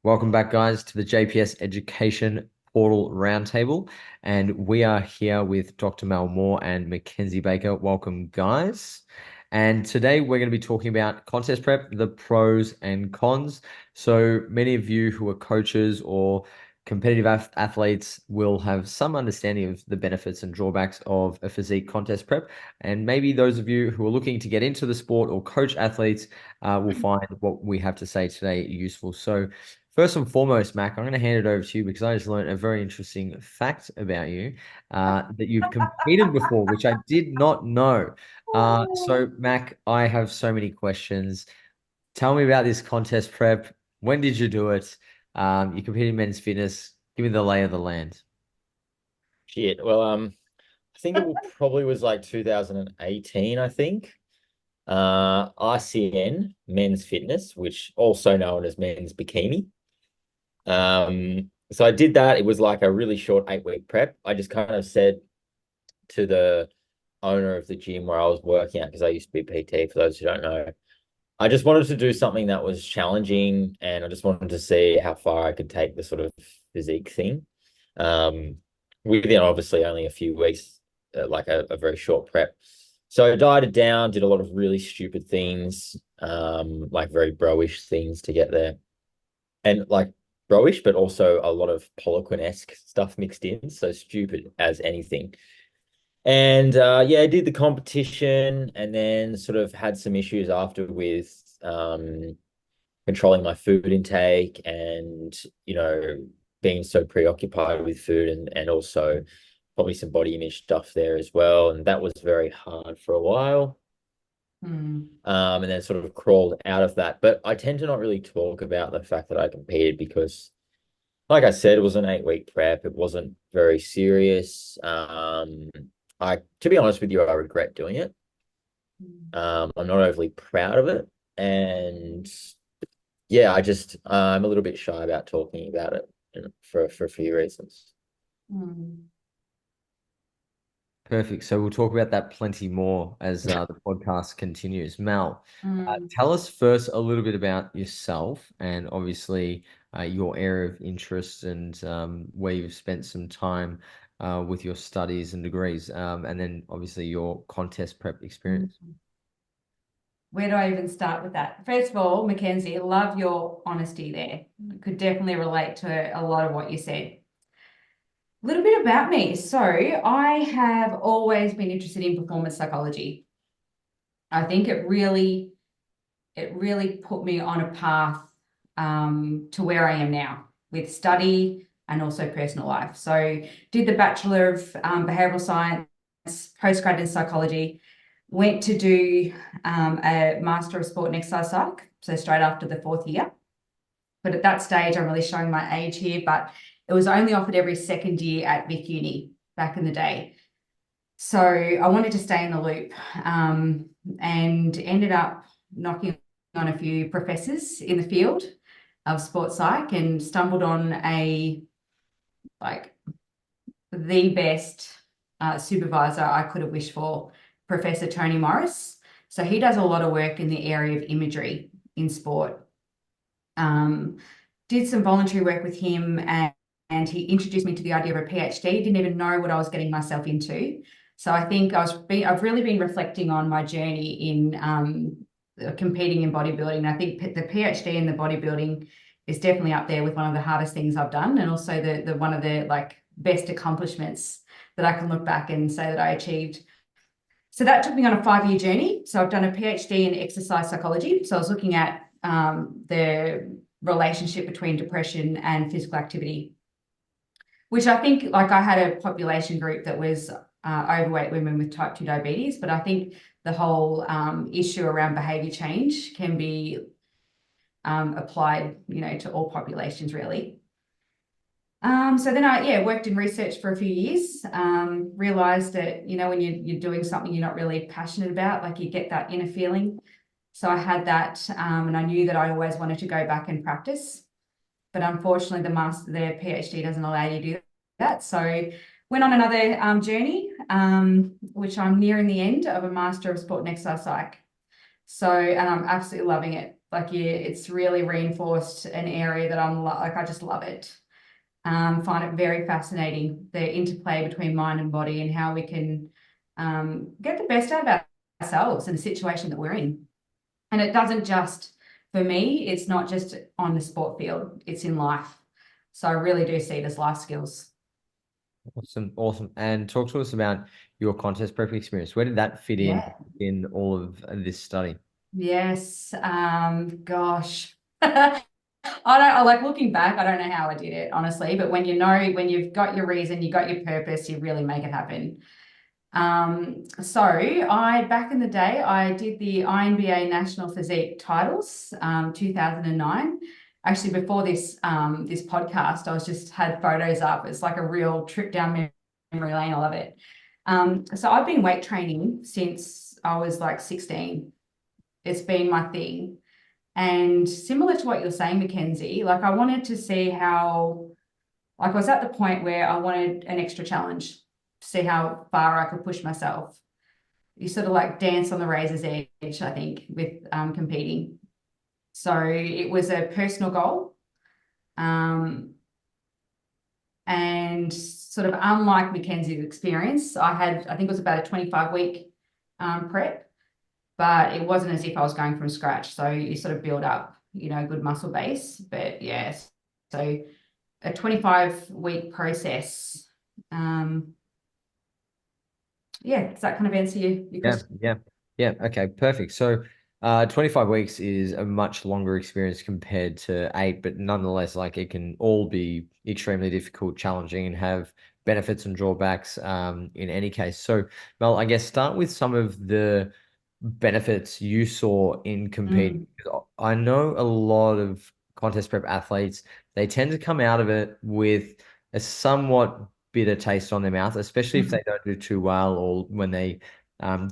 Welcome back, guys, to the JPS Education Portal Roundtable. And we are here with Dr. Mel Moore and Mackenzie Baker. Welcome, guys. And today we're going to be talking about contest prep, the pros and cons. So many of you who are coaches or competitive athletes will have some understanding of the benefits and drawbacks of a physique contest prep. And maybe those of you who are looking to get into the sport or coach athletes will find what we have to say today useful. So first and foremost, Mac, I'm going to hand it over to you because I just learned a very interesting fact about you that you've competed before, which I did not know. So, Mac, I have so many questions. Tell me about this contest prep. When did you do it? You competed in men's fitness. Give me the lay of the land. Shit. Well, I think probably was like 2018, I think. ICN, men's fitness, which also known as men's bikini. So I did that. It was like a really short 8-week prep. I just kind of said to the owner of the gym where I was working at, because I used to be PT, for those who don't know, I just wanted to do something that was challenging, and I just wanted to see how far I could take the sort of physique thing. Within obviously only a few weeks, like a very short prep. So I dieted down, did a lot of really stupid things, like very bro-ish things to get there. And like bro-ish, but also a lot of Poliquin-esque stuff mixed in. So stupid as anything. And yeah, I did the competition and then sort of had some issues after with controlling my food intake and, being so preoccupied with food and also probably some body image stuff there as well. And that was very hard for a while. And then sort of crawled out of that. But I tend to not really talk about the fact that I competed because, like I said, it was an 8-week prep. It wasn't very serious. To be honest with you, I regret doing it. I'm not overly proud of it. And yeah, I'm a little bit shy about talking about it for a few reasons. Perfect. So we'll talk about that plenty more as the podcast continues. Mel, tell us first a little bit about yourself and obviously your area of interest and where you've spent some time with your studies and degrees, and then obviously your contest prep experience. Where do I even start with that? First of all, Mackenzie, love your honesty there. Could definitely relate to a lot of what you said. A little bit about me. So I have always been interested in performance psychology. I think it really put me on a path to where I am now with study and also personal life. So did the Bachelor of Behavioral Science, postgrad in psychology, went to do a Master of Sport and Exercise Psych, so straight after the 4th year. But at that stage, I'm really showing my age here, but it was only offered every second year at Vic Uni back in the day. So I wanted to stay in the loop and ended up knocking on a few professors in the field of sports psych and stumbled on the best supervisor I could have wished for, Professor Tony Morris. So he does a lot of work in the area of imagery in sport. Did some voluntary work with him and he introduced me to the idea of a PhD. Didn't even know what I was getting myself into. So I think I've really been reflecting on my journey in competing in bodybuilding. I think the PhD in the bodybuilding is definitely up there with one of the hardest things I've done, and also the one of the best accomplishments that I can look back and say that I achieved. So that took me on a 5-year journey. So I've done a PhD in exercise psychology. So I was looking at the relationship between depression and physical activity, which I think, I had a population group that was overweight women with type 2 diabetes, but I think the whole issue around behavior change can be applied, to all populations really. So then I worked in research for a few years, realized that, when you're doing something you're not really passionate about, you get that inner feeling. So I had that, and I knew that I always wanted to go back and practice, but unfortunately the PhD doesn't allow you to do that. So went on another journey, which I'm nearing the end of a Master of Sport and Exercise Psych. So, and I'm absolutely loving it. Like, yeah, it's really reinforced an area that I'm like, I just love it. Find it very fascinating, the interplay between mind and body and how we can get the best out of ourselves in the situation that we're in. And it doesn't just, for me, it's not just on the sport field, it's in life. So I really do see it as life skills. Awesome, awesome. And talk to us about your contest prep experience. Where did that fit in all of this study? Yes. Gosh. I like looking back, I don't know how I did it, honestly, but when you've got your reason, you got your purpose, you really make it happen. So back in the day, I did the INBA National Physique titles, 2009. Actually, before this podcast, I was just had photos up. It's like a real trip down memory lane. I love it. So I've been weight training since I was like 16. It's been my thing. And similar to what you're saying, Mackenzie, like I wanted to see how, like I was at the point where I wanted an extra challenge, to see how far I could push myself. You sort of like dance on the razor's edge, I think, with competing. So it was a personal goal. And sort of unlike Mackenzie's experience, I think it was about a 25-week prep. But it wasn't as if I was going from scratch. So you sort of build up, a good muscle base. But yes, so a 25-week process. Yeah, does that kind of answer your question? Yeah. Okay, perfect. So 25 weeks is a much longer experience compared to 8, but nonetheless, like it can all be extremely difficult, challenging, and have benefits and drawbacks in any case. So, Mel, I guess start with some of the benefits you saw in competing. I know a lot of contest prep athletes, they tend to come out of it with a somewhat bitter taste on their mouth, especially if they don't do too well, or when they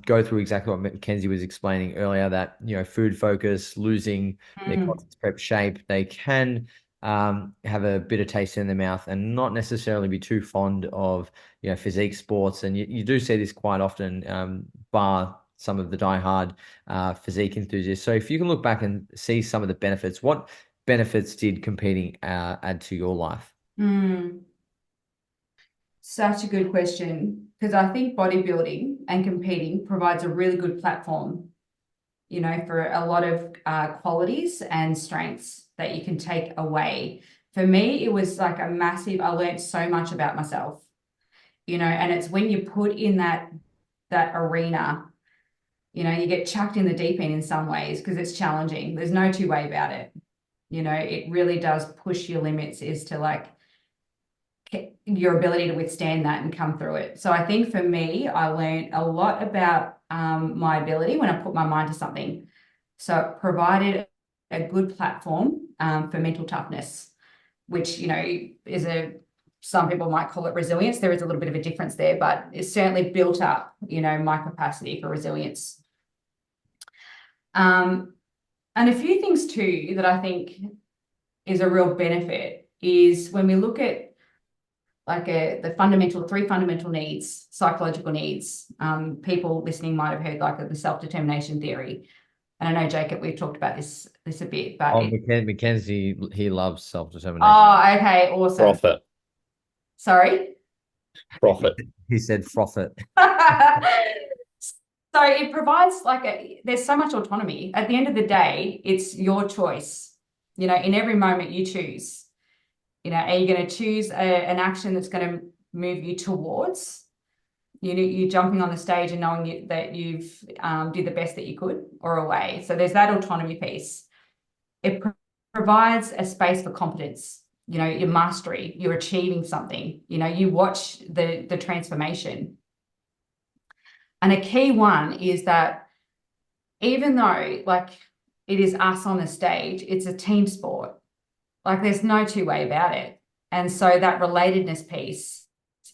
go through exactly what Mackenzie was explaining earlier, that food focus, losing their contest prep shape, they can have a bitter taste in their mouth and not necessarily be too fond of physique sports. And you do see this quite often, bar some of the diehard physique enthusiasts. So if you can look back and see some of the benefits, what benefits did competing add to your life? Such a good question, because I think bodybuilding and competing provides a really good platform, for a lot of qualities and strengths that you can take away. For me, it was like I learned so much about myself, and it's when you put in that arena, you get chucked in the deep end in some ways because it's challenging. There's no two way about it. It really does push your limits as to like your ability to withstand that and come through it. So I think for me, I learned a lot about my ability when I put my mind to something. So it provided a good platform for mental toughness, which, some people might call it resilience. There is a little bit of a difference there, but it's certainly built up, my capacity for resilience. And a few things too that I think is a real benefit is when we look at like the 3 fundamental needs, psychological needs. People listening might have heard like the self-determination theory. And I know, Jacob, we've talked about this a bit, but Mackenzie, he loves self-determination. Oh, okay, awesome. Profit. Sorry? Profit. He said profit. So it provides there's so much autonomy. At the end of the day, it's your choice. In every moment you choose. Are you going to choose an action that's going to move you towards, you jumping on the stage and knowing that you've did the best that you could, or away? So there's that autonomy piece. It provides a space for competence, your mastery, you're achieving something, you watch the transformation. And a key one is that even though like it is us on the stage, it's a team sport. Like there's no two way about it. And so that relatedness piece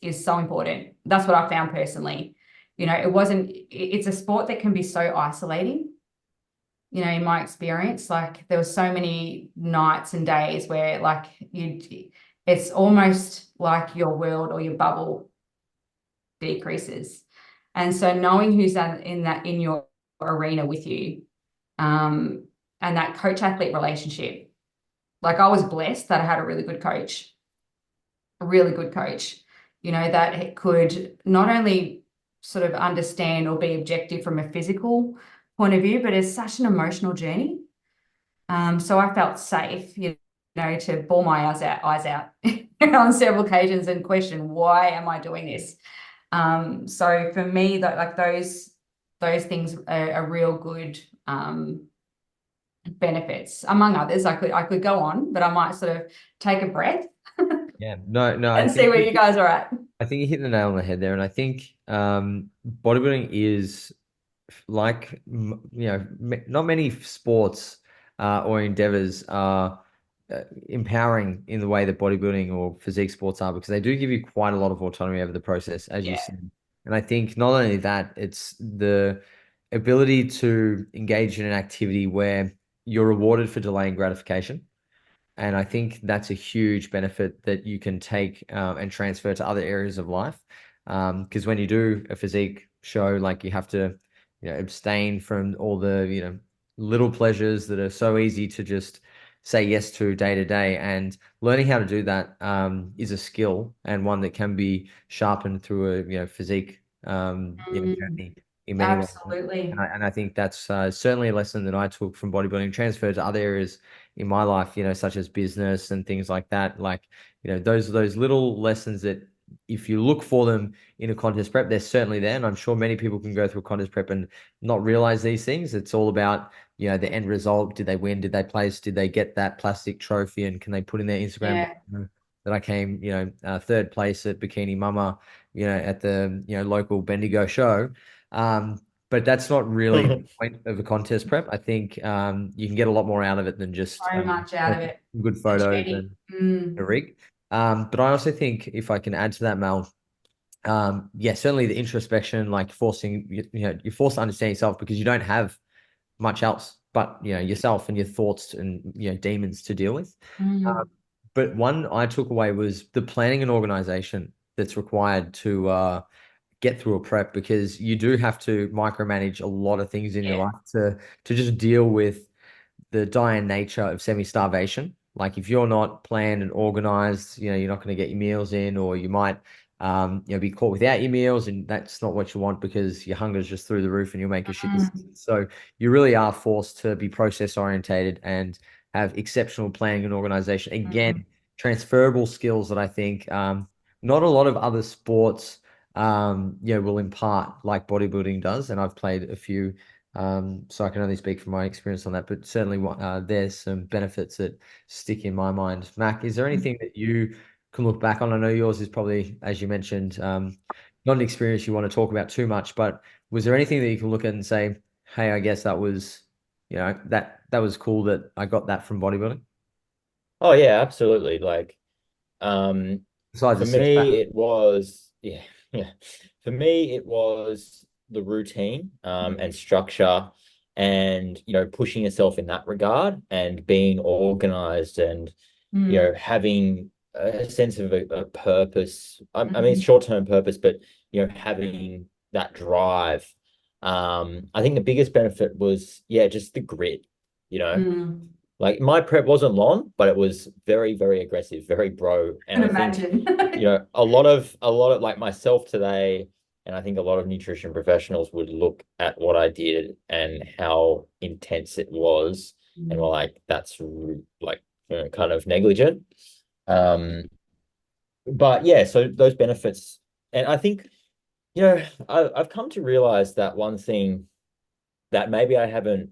is so important. That's what I found personally. It's a sport that can be so isolating. In my experience, like there were so many nights and days where like it's almost like your world or your bubble decreases. And so knowing who's in your arena with you, and that coach athlete relationship, like I was blessed that I had a really good coach, that could not only sort of understand or be objective from a physical point of view, but it's such an emotional journey. So I felt safe, to bawl my eyes out on several occasions and question, why am I doing this? So for me, that like those things are real good benefits, among others. I could go on, but I might sort of take a breath Yeah, no, and see where you guys are at. I think you hit the nail on the head there, and I think bodybuilding is like not many sports or endeavors are empowering in the way that bodybuilding or physique sports are, because they do give you quite a lot of autonomy over the process, as you said. And I think not only that, it's the ability to engage in an activity where you're rewarded for delaying gratification. And I think that's a huge benefit that you can take and transfer to other areas of life. Because when you do a physique show, like you have to, abstain from all the, little pleasures that are so easy to just say yes to day to day. And learning how to do that is a skill, and one that can be sharpened through a, physique journey in many ways. Absolutely. And I think that's certainly a lesson that I took from bodybuilding, transferred to other areas in my life, such as business and things like that. Like, those little lessons that if you look for them in a contest prep, they're certainly there. And I'm sure many people can go through a contest prep and not realize these things. It's all about, the end result. Did they win? Did they place? Did they get that plastic trophy? And can they put in their Instagram that I came, third place at Bikini Mama, at the, local Bendigo show. But that's not really the point of a contest prep. I think you can get a lot more out of it than just So much out of it. good photos and a rig. But I also think, if I can add to that, Mel, certainly the introspection, like you're forced to understand yourself, because you don't have much else but yourself and your thoughts and demons to deal with. But one I took away was the planning and organization that's required to get through a prep, because you do have to micromanage a lot of things in your life to just deal with the dire nature of semi-starvation. Like, if you're not planned and organized, you're not going to get your meals in, or you might be caught without your meals, and that's not what you want, because your hunger is just through the roof and you'll make a shit decision. So you really are forced to be process orientated and have exceptional planning and organization. Again, transferable skills that I think not a lot of other sports will impart like bodybuilding does. And I've played a few, so I can only speak from my experience on that, but certainly there's some benefits that stick in my mind. Mac, is there anything that you can look back on? I know yours is probably, as you mentioned, not an experience you want to talk about too much, but was there anything that you can look at and say, hey, I guess that was, that was cool that I got that from bodybuilding? Oh yeah, absolutely. Like, Besides for the six pack. me, it was, yeah. For me, it was the routine, and structure, and, pushing yourself in that regard, and being organized, and, having a sense of a purpose. I mean, short-term purpose, but, having that drive. I think the biggest benefit was, just the grit, Like, my prep wasn't long, but it was very, very aggressive, very bro. And I think, a lot of like myself today, and I think a lot of nutrition professionals would look at what I did and how intense it was, and were like, that's like, kind of negligent. But yeah, so those benefits, and I think, I've come to realize that one thing that maybe I haven't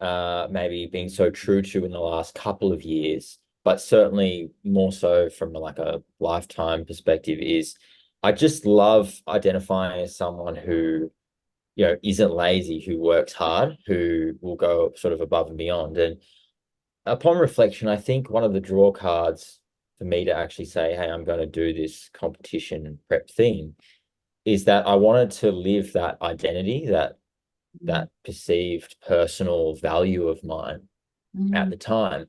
maybe being so true to in the last couple of years, but certainly more so from like a lifetime perspective, is I just love identifying as someone who, isn't lazy, who works hard, who will go sort of above and beyond. And upon reflection, I think one of the draw cards for me to actually say, hey, I'm going to do this competition prep thing, is that I wanted to live that identity, that perceived personal value of mine at the time.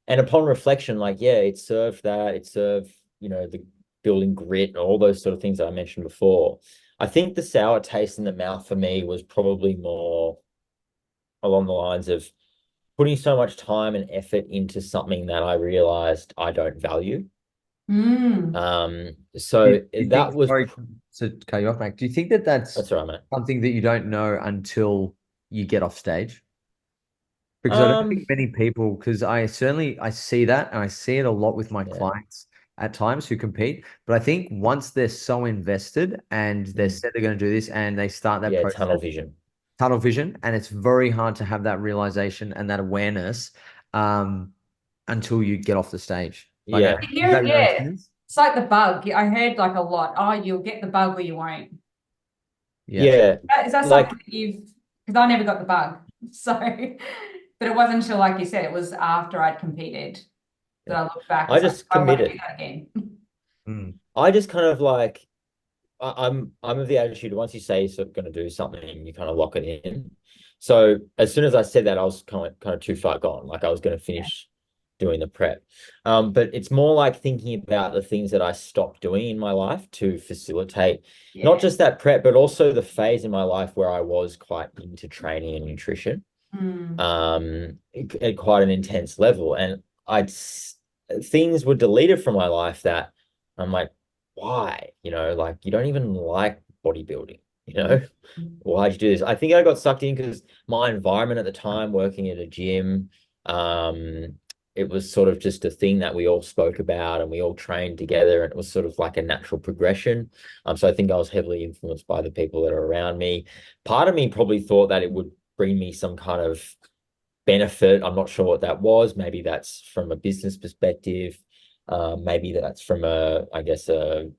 And upon reflection, like, it served, the building grit and all those sort of things that I mentioned before. I think the sour taste in the mouth for me was probably more along the lines of putting so much time and effort into something that I realized I don't value. So Do you that think, was, sorry to cut you off, Mac, do you think that that's that's right, mate. something that you don't know until you get off stage? Because I don't Um, think many people, because I see that and I see it a lot with my yeah, clients at times who compete. But I think once they're so invested and they're said they're going to do this and they start that yeah, process, tunnel vision. tunnel vision, and it's very hard to have that realization and that awareness um, until you get off the stage. Like, Yeah, does that make Yeah. sense? It's like the bug. I heard like a lot. Oh, you'll get the bug or you won't. Yeah. yeah, Is that like something that you've, because I never got the bug. So, but it wasn't until, like you said, it was after I'd competed that I looked back. I It's like, just I want to do committed. that again. Mm, I just kind of like I'm of the attitude once you say you're sort of going to do something, you kind of lock it in. So as soon as I said that, I was kind of too far gone. Like I was going to Yeah. finish doing the prep. But it's more like thinking about the things that I stopped doing in my life to facilitate not Yeah. just that prep, but also the phase in my life where I was quite into training and nutrition, Mm. at quite an intense level. And things were deleted from my life that I'm like, why? Like you don't even like bodybuilding, Mm. why'd you do this? I think I got sucked in because my environment at the time, working at a gym, it was sort of just a thing that we all spoke about and we all trained together, and it was sort of like a natural progression. So I think I was heavily influenced by the people that are around me. Part of me probably thought that it would bring me some kind of benefit. I'm not sure what that was. Maybe that's from a business perspective. Maybe that's from I guess, a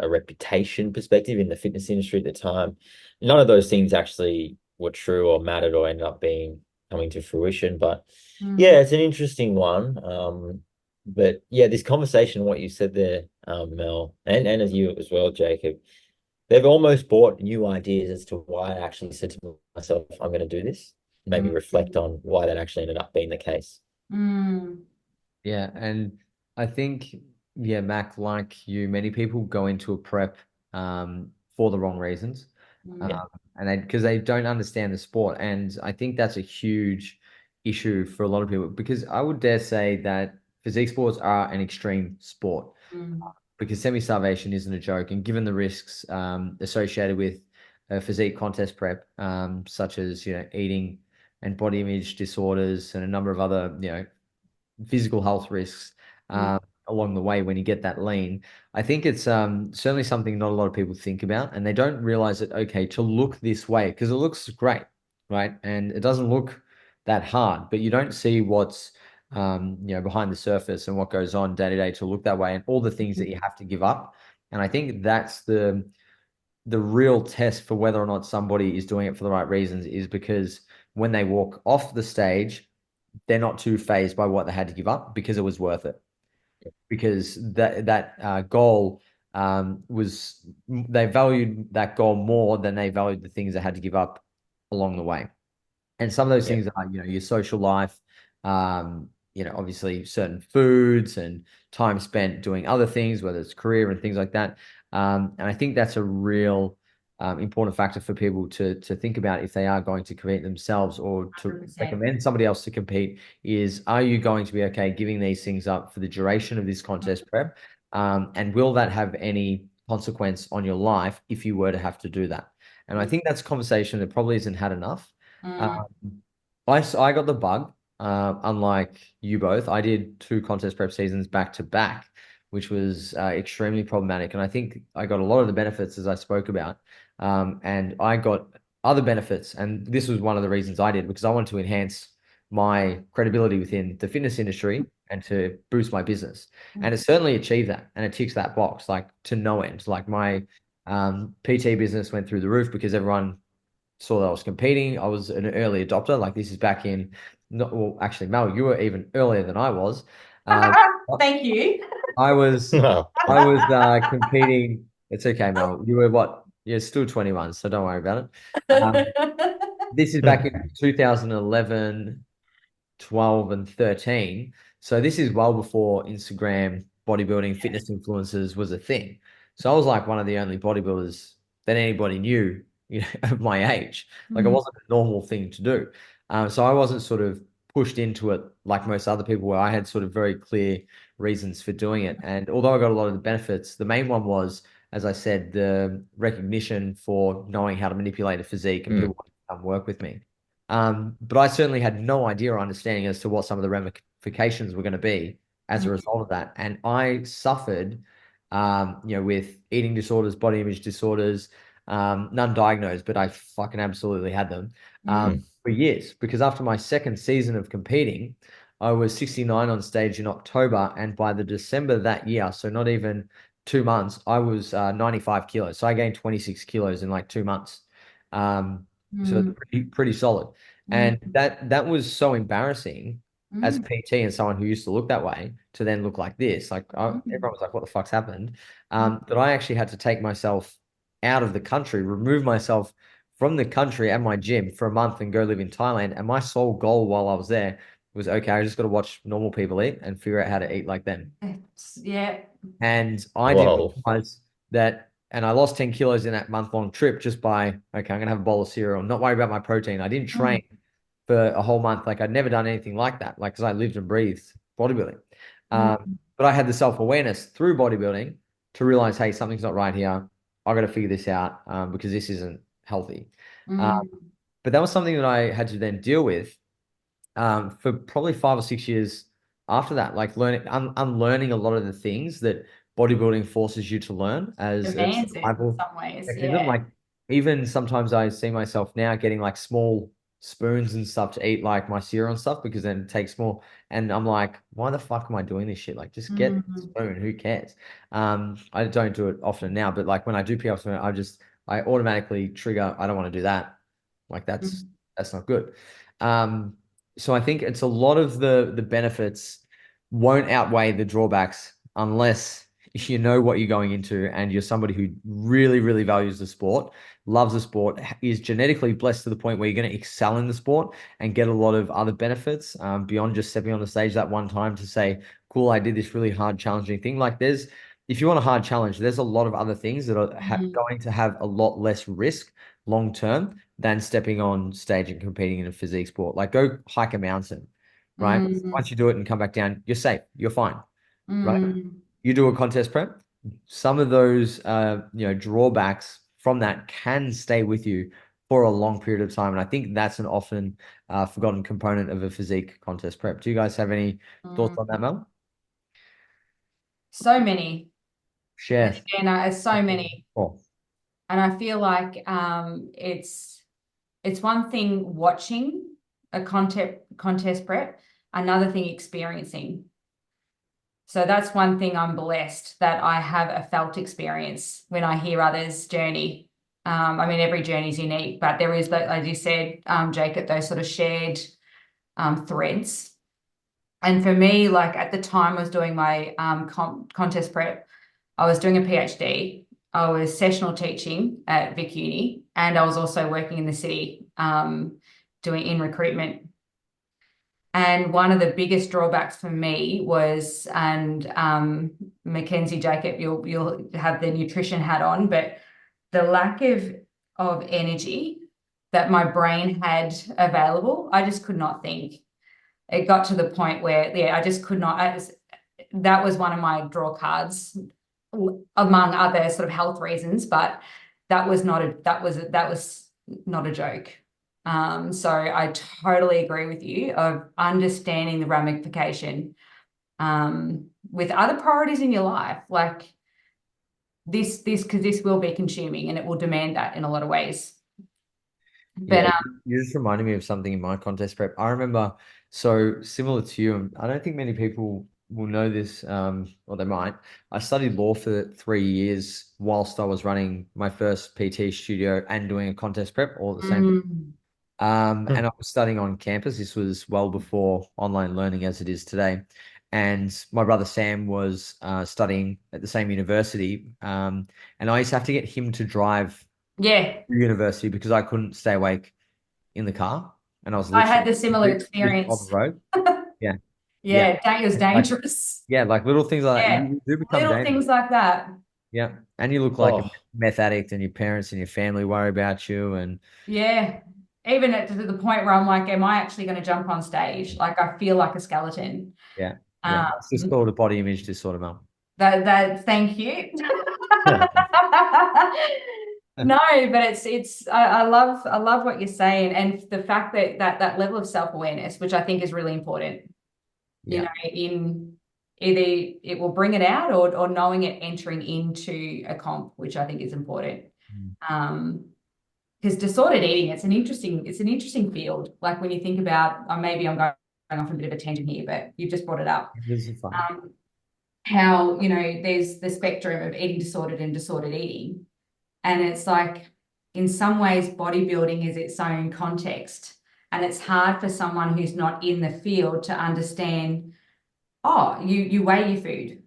reputation perspective in the fitness industry at the time. None of those things actually were true or mattered or ended up being coming to fruition. But Mm. yeah, it's an interesting one. But yeah, this conversation, what you said there, Mel, and as you as well, Jacob, they've almost brought new ideas as to why I actually said to myself, I'm going to do this. Maybe Mm. reflect on why that actually ended up being the case. Mm. yeah. And I think, yeah, Mac, like you, many people go into a prep for the wrong reasons. Yeah. Mm. And because they don't understand the sport. And I think that's a huge issue for a lot of people because I would dare say that physique sports are an extreme sport Mm. because semi-starvation isn't a joke. And given the risks associated with physique contest prep, such as, eating and body image disorders and a number of other, physical health risks Mm. along the way when you get that lean. I think it's certainly something not a lot of people think about, and they don't realize that, okay, to look this way, because it looks great, right? And it doesn't look that hard, but you don't see what's behind the surface and what goes on day to day to look that way and all the things that you have to give up. And I think that's the real test for whether or not somebody is doing it for the right reasons is because when they walk off the stage, they're not too phased by what they had to give up because it was worth it. Because that goal was they valued that goal more than they valued the things they had to give up along the way. And some of those Yeah. things are, your social life, obviously certain foods and time spent doing other things, whether it's career and things like that. And I think that's a real important factor for people to think about if they are going to compete themselves or to 100%. recommend somebody else to compete is, are you going to be okay giving these things up for the duration of this contest prep? And will that have any consequence on your life if you were to have to do that? And I think that's a conversation that probably isn't had enough. Mm. I got the bug, unlike you both. I did two contest prep seasons back to back, which was extremely problematic. And I think I got a lot of the benefits as I spoke about. And I got other benefits. And this was one of the reasons I did because I wanted to enhance my credibility within the fitness industry and to boost my business. And it certainly achieved that. And it ticks that box, like to no end. Like my PT business went through the roof because everyone saw that I was competing. I was an early adopter. Like this is back in, well, actually, Mel, you were even earlier than I was. Um, Thank you. I was, Wow. I was competing. It's okay, Mel. You were what? You're still 21, so don't worry about it. This is back in 2011, 12, and 13. So this is well before Instagram bodybuilding, fitness influencers was a thing. So I was like one of the only bodybuilders that anybody knew, of my age. Like it wasn't a normal thing to do. So I wasn't sort of pushed into it like most other people where I had sort of very clear reasons for doing it. And although I got a lot of the benefits, the main one was, as I said, the recognition for knowing how to manipulate a physique and people wanted to come work with me. But I certainly had no idea or understanding as to what some of the ramifications were going to be as a result of that. And I suffered, with eating disorders, body image disorders, none diagnosed, but I fucking absolutely had them for years. Because after my second season of competing, I was 69 on stage in October, and by the December that year, so not even 2 months, I was 95 kilos. So I gained 26 kilos in like 2 months. So it's pretty solid. And that was so embarrassing as a PT and someone who used to look that way to then look like this. Like everyone was like, what the fuck's happened? That I actually had to take myself out of the country, remove myself from the country and my gym for a month and go live in Thailand. And my sole goal while I was there was, okay, I just got to watch normal people eat and figure out how to eat like them. Yeah. And I didn't realize that, and I lost 10 kilos in that month-long trip just by, okay, I'm gonna have a bowl of cereal, not worry about my protein. I didn't train for a whole month. Like I'd never done anything like that, like because I lived and breathed bodybuilding. But I had the self-awareness through bodybuilding to realize, hey, something's not right here. I got to figure this out because this isn't healthy. But that was something that I had to then deal with for probably 5 or 6 years after that, like unlearning a lot of the things that bodybuilding forces you to learn as a survival in some ways. mechanism. Yeah. Like even sometimes I see myself now getting like small spoons and stuff to eat like my cereal and stuff because then it takes more. And I'm like, why the fuck am I doing this shit? Like just get the spoon, who cares? I don't do it often now, but like when I do pick up spoon, I automatically trigger, I don't want to do that. Like that's not good. So I think it's a lot of the benefits won't outweigh the drawbacks unless you know what you're going into and you're somebody who really, really values the sport, loves the sport, is genetically blessed to the point where you're going to excel in the sport and get a lot of other benefits beyond just stepping on the stage that one time to say, cool, I did this really hard, challenging thing. Like if you want a hard challenge, there's a lot of other things that are going to have a lot less risk long term than stepping on stage and competing in a physique sport. Like go hike a mountain, right? Once you do it and come back down, you're safe, you're fine, right? You do a contest prep, some of those drawbacks from that can stay with you for a long period of time. And I think that's an often forgotten component of a physique contest prep. Do you guys have any thoughts on that, Mel? So many. Share. It's so many. Oh. And I feel like it's one thing watching a contest prep, another thing experiencing. So that's one thing I'm blessed that I have a felt experience when I hear others' journey. I mean, every journey is unique, but there is, as you said, Jacob, those sort of shared threads. And for me, like at the time I was doing my contest prep, I was doing a PhD. I was sessional teaching at Vic Uni, and I was also working in the city doing in recruitment. And one of the biggest drawbacks for me was, and Mackenzie, Jacob, you'll have the nutrition hat on, but the lack of energy that my brain had available, I just could not think. It got to the point where, yeah, I just could not. That was one of my draw cards, among other sort of health reasons, but that was not a joke. So I totally agree with you of understanding the ramification with other priorities in your life, like this because this will be consuming and it will demand that in a lot of ways. But yeah, you just reminded me of something in my contest prep. I remember, so similar to you, and I don't think many people will know this, or they might. I studied law for 3 years whilst I was running my first PT studio and doing a contest prep all at the same time. And I was studying on campus. This was well before online learning as it is today. And my brother Sam was studying at the same university. And I used to have to get him to drive yeah, university because I couldn't stay awake in the car, and I was I had literally the similar just on the experience. road. Yeah. Yeah, it was Like, dangerous. yeah, like little things like that, Yeah, you do become little dangerous. things like that. Yeah. And you look like a Oh, meth addict, and your parents and your family worry about you. And Yeah. Even to the point where I'm like, am I actually going to jump on stage? Like, I feel like a skeleton. yeah, yeah. Um, It's just called a body image disorder, Mel. thank you. No, but I love what you're saying, and the fact that that level of self-awareness, which I think is really important, you Yeah. know, in either it will bring it out, or knowing it entering into a comp, which I think is important. Mm. Because disordered eating, it's an interesting field. Like when you think about, or maybe I'm going off a bit of a tangent here, but you've just brought it up. This is fun. How, there's the spectrum of eating disordered and disordered eating. And it's like, in some ways, bodybuilding is its own context. And it's hard for someone who's not in the field to understand, oh, you weigh your food.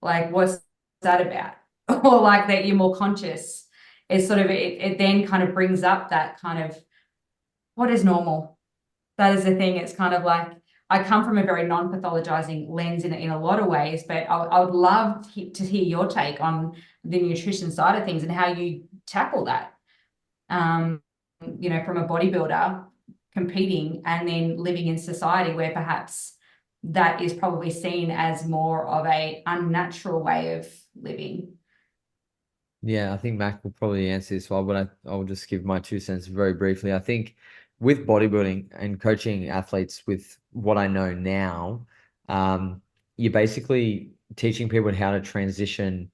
Like, what's that about? Or like that you're more conscious. It's sort of, it then kind of brings up that kind of, what is normal? That is the thing. It's kind of like, I come from a very non-pathologizing lens in a lot of ways, but I would love to hear your take on the nutrition side of things and how you tackle that. From a bodybuilder competing and then living in society where perhaps that is probably seen as more of a unnatural way of living. Yeah, I think Mac will probably answer this well, but I'll just give my 2 cents very briefly. I think with bodybuilding and coaching athletes with what I know now, you're basically teaching people how to transition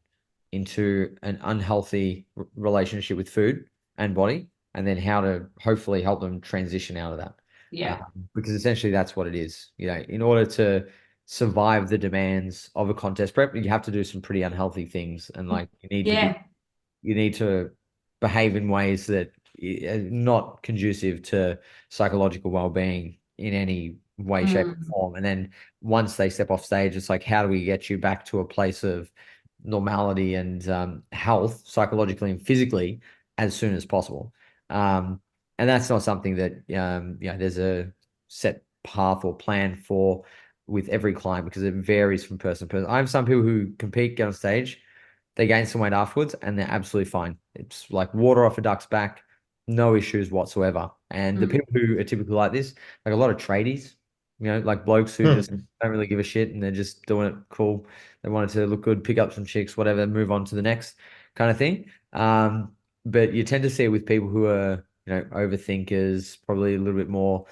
into an unhealthy relationship with food and body, and then how to hopefully help them transition out of that. Yeah. Because essentially that's what it is. In order to survive the demands of a contest prep, you have to do some pretty unhealthy things, and like Yeah. you need to behave in ways that are not conducive to psychological well-being in any way, shape, or Mm. form. And then once they step off stage, it's like, how do we get you back to a place of normality and health, psychologically and physically, as soon as possible? And that's not something that there's a set path or plan for with every client, because it varies from person to person. I have some people who compete, get on stage, they gain some weight afterwards, and they're absolutely fine. It's like water off a duck's back, no issues whatsoever. And the Mm. people who are typically like this, like a lot of tradies, like blokes who just don't really give a shit and they're just doing it cool. They wanted to look good, pick up some chicks, whatever, move on to the next kind of thing. But you tend to see it with people who are, overthinkers, probably a little bit more,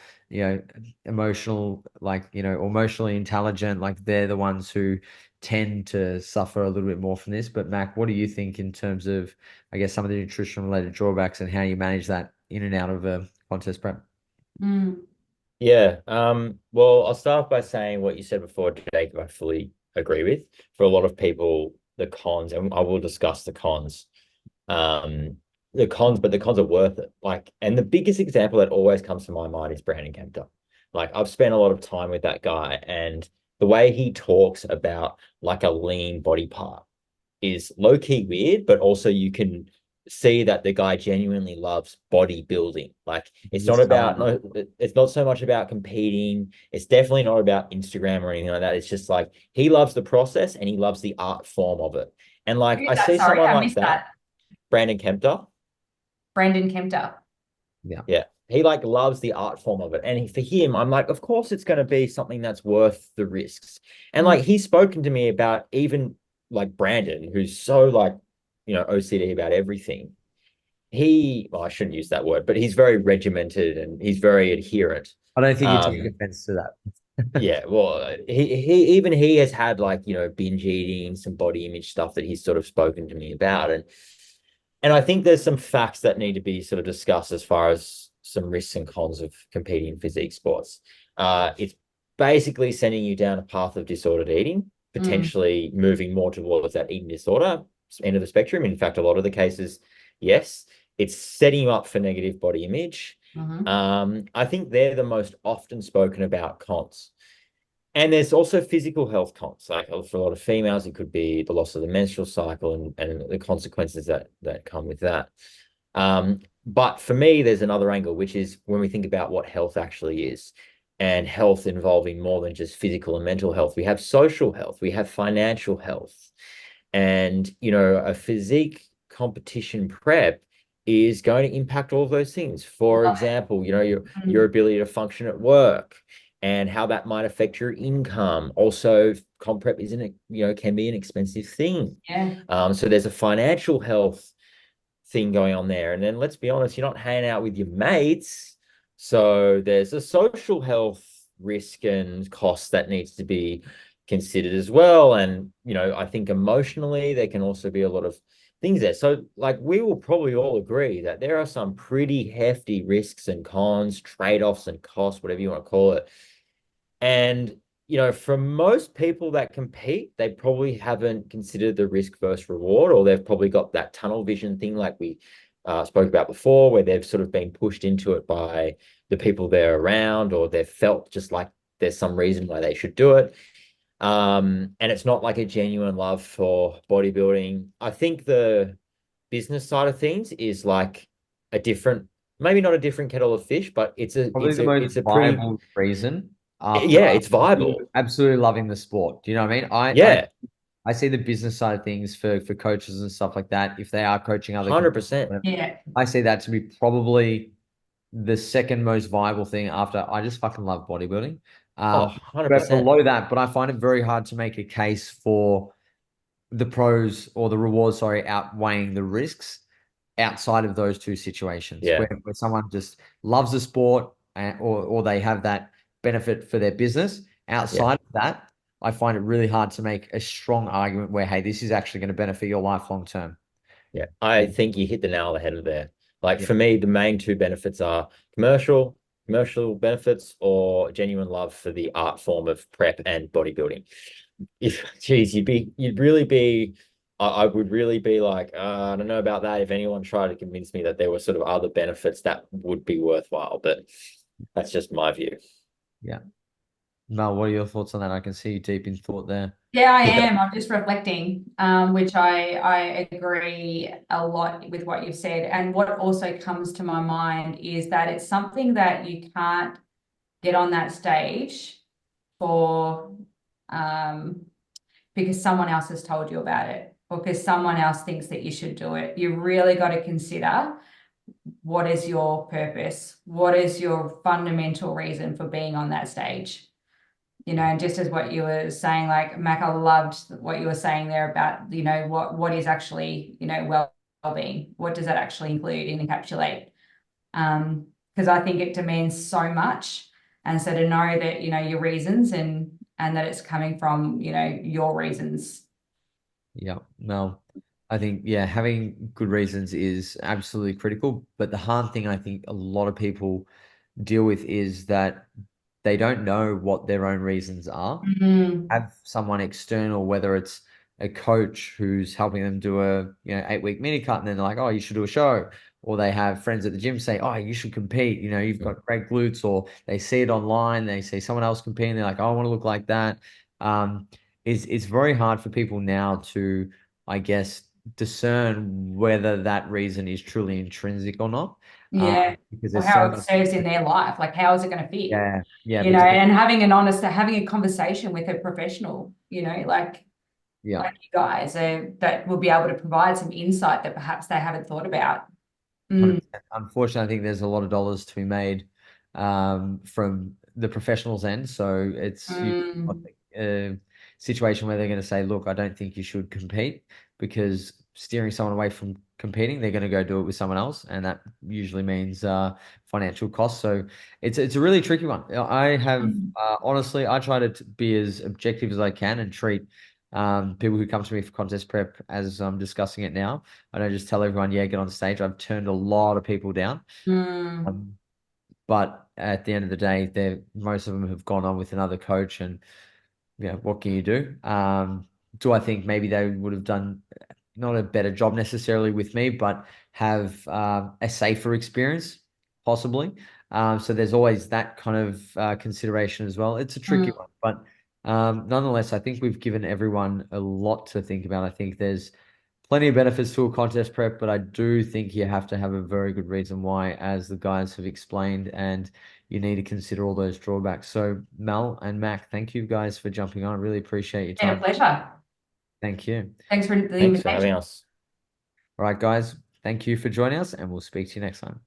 emotional, like, emotionally intelligent. Like they're the ones who tend to suffer a little bit more from this. But Mac, what do you think in terms of, I guess, some of the nutrition related drawbacks and how you manage that in and out of a contest prep? Mm. yeah. Well, I'll start by saying what you said before, Jacob, I fully agree with. For a lot of people, the cons, and I will discuss the cons. Um, but the cons are worth it. Like, and the biggest example that always comes to my mind is Brandon Kempter. Like, I've spent a lot of time with that guy, and the way he talks about like a lean body part is low key weird, but also you can see that the guy genuinely loves bodybuilding. Like, it's not about, no, it's not so much about competing. It's definitely not about Instagram or anything like that. It's just like he loves the process and he loves the art form of it. And like Who's I that? see Sorry, someone I like missed that, that. Brandon Kempter. Brandon Kempter. Yeah. Yeah. He like loves the art form of it. And for him, I'm like, of course it's going to be something that's worth the risks. And Mm. like he's spoken to me about even like Brandon, who's so like, OCD about everything. Well, I shouldn't use that word, but he's very regimented and he's very adherent. I don't think you take Um, offense to that. yeah, well, he has had like, binge eating, some body image stuff that he's sort of spoken to me about. And I think there's some facts that need to be sort of discussed as far as some risks and cons of competing in physique sports. It's basically sending you down a path of disordered eating, Mm. potentially moving more towards that eating disorder end of the spectrum. In fact, a lot of the cases, yes, it's setting you up for negative body image. Mm-hmm. I think they're the most often spoken about cons. And there's also physical health cons. Like for a lot of females, it could be the loss of the menstrual cycle and the consequences that come with that. But for me, there's another angle, which is when we think about what health actually is. and health involving more than just physical and mental health. We have social health, we have financial health. And, a physique competition prep is going to impact all of those things. For Love it. example, your ability to function at work and how that might affect your income. Also, comp prep can be an expensive thing. Yeah. So there's a financial health thing going on there. And then let's be honest, you're not hanging out with your mates. So there's a social health risk and cost that needs to be considered as well. And, I think emotionally, there can also be a lot of things there. So, like, we will probably all agree that there are some pretty hefty risks and cons, trade-offs and costs, whatever you want to call it. And, for most people that compete, they probably haven't considered the risk versus reward, or they've probably got that tunnel vision thing like we spoke about before, where they've sort of been pushed into it by the people they're around, or they've felt just like there's some reason why they should do it. And it's not like a genuine love for bodybuilding. I think the business side of things is like maybe not a different kettle of fish, but Probably the most it's a pretty, viable reason after yeah, it's viable. absolutely loving the sport. Do you know what I mean? Yeah, I see the business side of things for coaches and stuff like that. If they are coaching other 100%. Yeah. I see that to be probably the second most viable thing after I just fucking love bodybuilding. Oh, But 100%. below that, but I find it very hard to make a case for the pros or the rewards, sorry, outweighing the risks outside of those two situations Yeah, where someone just loves the sport or they have that benefit for their business. yeah, Outside of that, I find it really hard to make a strong argument where, hey, this is actually going to benefit your life long term. yeah. I think you hit the nail on the head there. Like, Yeah, for me, the main two benefits are commercial benefits, or genuine love for the art form of prep and bodybuilding. You'd really be, I would really be like, I don't know about that. If anyone tried to convince me that there were sort of other benefits that would be worthwhile, but that's just my view. yeah. Mel, what are your thoughts on that? I can see you deep in thought there. Yeah, I Yeah, am. I'm just reflecting, which I agree a lot with what you've said. And what also comes to my mind is that it's something that you can't get on that stage for because someone else has told you about it, or because someone else thinks that you should do it. You really got to consider, what is your purpose? What is your fundamental reason for being on that stage? And just as what you were saying, like, Mac, I loved what you were saying there about, what is actually, well-being. What does that actually include and encapsulate? Because I think it demands so much. And so to know that, your reasons and that it's coming from, your reasons. Yeah, no, I think, yeah, having good reasons is absolutely critical. But the hard thing I think a lot of people deal with is that they don't know what their own reasons are. Mm, Have someone external, whether it's a coach who's helping them do a 8-week mini cut, and then they're like, oh, you should do a show. Or they have friends at the gym say, oh, you should compete. You've got great glutes, or they see it online, they see someone else competing, they're like, oh, I want to look like that. It's very hard for people now to, I guess, discern whether that reason is truly intrinsic or not. yeah. Because Or there's so how it much, serves in their life. Like, how is it going to fit? yeah, because And having a conversation with a professional, like yeah. you guys, that will be able to provide some insight that perhaps they haven't thought about. 100%. Unfortunately, I think there's a lot of dollars to be made from the professionals' end. So it's Mm, a situation where they're going to say, look, I don't think you should compete, because steering someone away from competing, they're going to go do it with someone else. And that usually means financial costs. So it's a really tricky one. I have, mm, honestly, I try to be as objective as I can and treat people who come to me for contest prep as I'm discussing it now. I don't just tell everyone, yeah, get on stage. I've turned a lot of people down. mm, Um, but at the end of the day, most of them have gone on with another coach, and what can you do? Do I think maybe they would have done not a better job necessarily with me, but have a safer experience, possibly? So there's always that kind of consideration as well. It's a tricky mm. one, but nonetheless, I think we've given everyone a lot to think about. I think there's plenty of benefits to a contest prep, but I do think you have to have a very good reason why, as the guys have explained, and you need to consider all those drawbacks. So Mel and Mac, thank you guys for jumping on. I really appreciate your Yeah, time. pleasure. Thank you. Thanks for the Thanks for having invitation. us. All right, guys, thank you for joining us, and we'll speak to you next time.